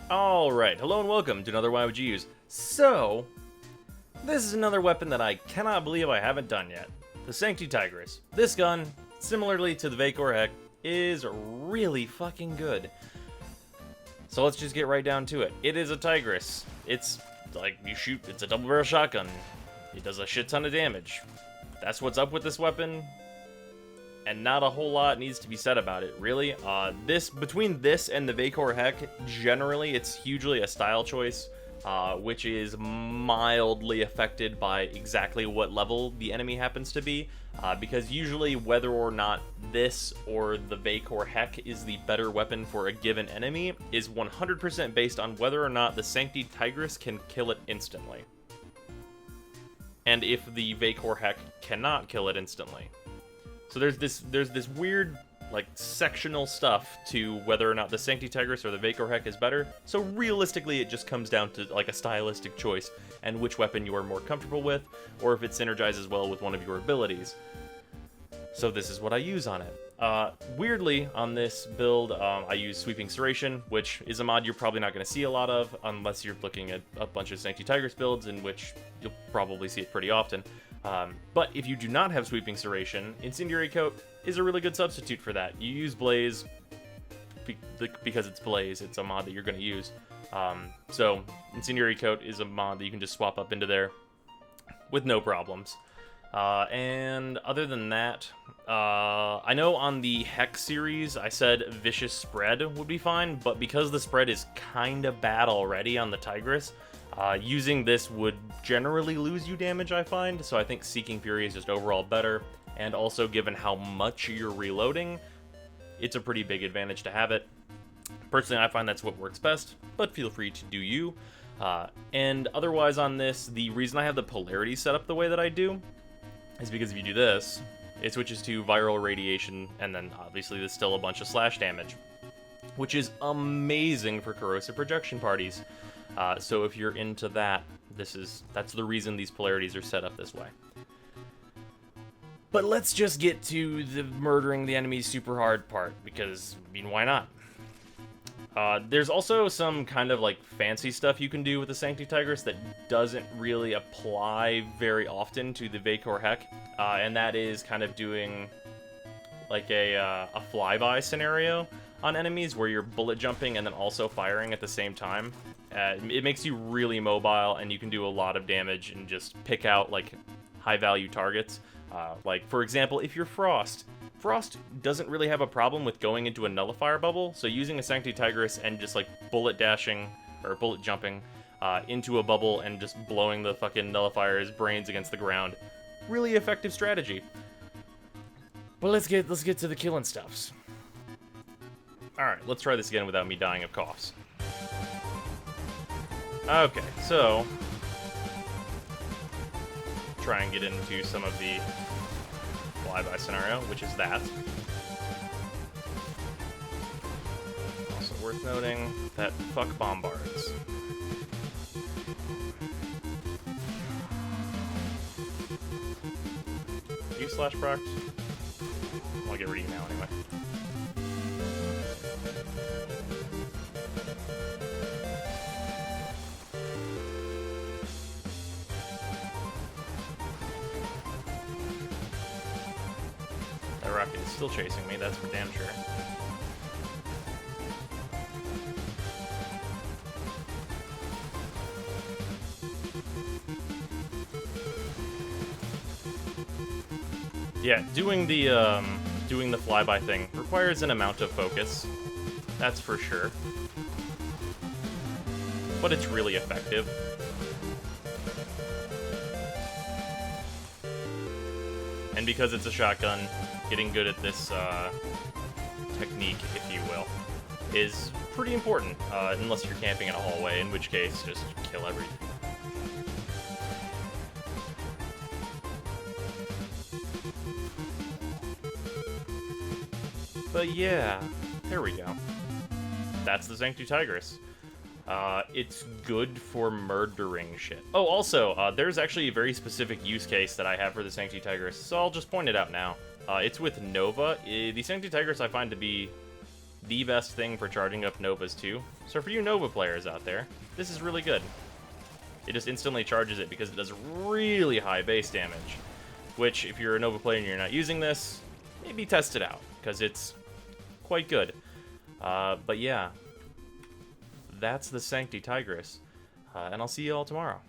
Alright, hello and welcome to another Why Would You Use. So, this is another weapon that I cannot believe I haven't done yet. The Sancti Tigris. This gun, similarly to the Vacor Heck, is really fucking good. So let's just get right down to it. It is a Tigris. It's like you shoot, it's a double barrel shotgun. It does a shit ton of damage. That's what's up with this weapon. And not a whole lot needs to be said about it, really. Between this and the Vacor Heck, generally it's hugely a style choice, which is mildly affected by exactly what level the enemy happens to be, because usually whether or not this or the Vacor Heck is the better weapon for a given enemy is 100% based on whether or not the Sancti Tigris can kill it instantly. And if the Vacor Heck cannot kill it instantly. So there's this weird, like, sectional stuff to whether or not the Sancti Tigris or the Vacor Heck is better. So realistically, it just comes down to, like, a stylistic choice and which weapon you are more comfortable with, or if it synergizes well with one of your abilities. So this is what I use on it. Weirdly, on this build, I use Sweeping Serration, which is a mod you're probably not going to see a lot of, unless you're looking at a bunch of Sancti Tigris builds, in which you'll probably see it pretty often. But if you do not have Sweeping Serration, Incendiary Coat is a really good substitute for that. You use Blaze because it's Blaze, it's a mod that you're going to use. So Incendiary Coat is a mod that you can just swap up into there with no problems. And other than that, I know on the Heck series I said Vicious Spread would be fine, but because the spread is kinda bad already on the Tigris, using this would generally lose you damage, I find, so I think Seeking Fury is just overall better, and also given how much you're reloading, it's a pretty big advantage to have it. Personally, I find that's what works best, but feel free to do you. And otherwise on this, the reason I have the polarity set up the way that I do is because if you do this, it switches to Viral Radiation, and then obviously there's still a bunch of slash damage, which is amazing for Corrosive Projection parties. So if you're into that, that's the reason these polarities are set up this way. But let's just get to the murdering the enemies super hard part, because, I mean, why not? There's also some kind of, like, fancy stuff you can do with the Sancti Tigris that doesn't really apply very often to the Vacor Heck, and that is kind of doing, like, a flyby scenario on enemies where you're bullet jumping and then also firing at the same time. It makes you really mobile, and you can do a lot of damage and just pick out, like, high-value targets. Like, for example, if you're Frost doesn't really have a problem with going into a nullifier bubble, so using a Sancti Tigris and just, like, bullet dashing, or bullet jumping, into a bubble and just blowing the fucking nullifier's brains against the ground. Really effective strategy. But let's get to the killing stuffs. Alright, let's try this again without me dying of coughs. Okay, so try and get into some of the flyby scenario, which is that. Also worth noting that fuck bombards. You slash proc? I'll get rid of you now anyway. That rocket is still chasing me, that's for damn sure. Yeah, doing the flyby thing requires an amount of focus, that's for sure. But it's really effective. And because it's a shotgun, getting good at this technique, if you will, is pretty important, unless you're camping in a hallway, in which case, just kill everything. But yeah, there we go. That's the Sancti Tigris. It's good for murdering shit. Oh, also, there's actually a very specific use case that I have for the Sancti Tigris, so I'll just point it out now. It's with Nova. The Sancti Tigris I find to be the best thing for charging up Novas too. So for you Nova players out there, this is really good. It just instantly charges it because it does really high base damage. Which, if you're a Nova player and you're not using this, maybe test it out, because it's quite good. But yeah, that's the Sancti Tigris, and I'll see you all tomorrow.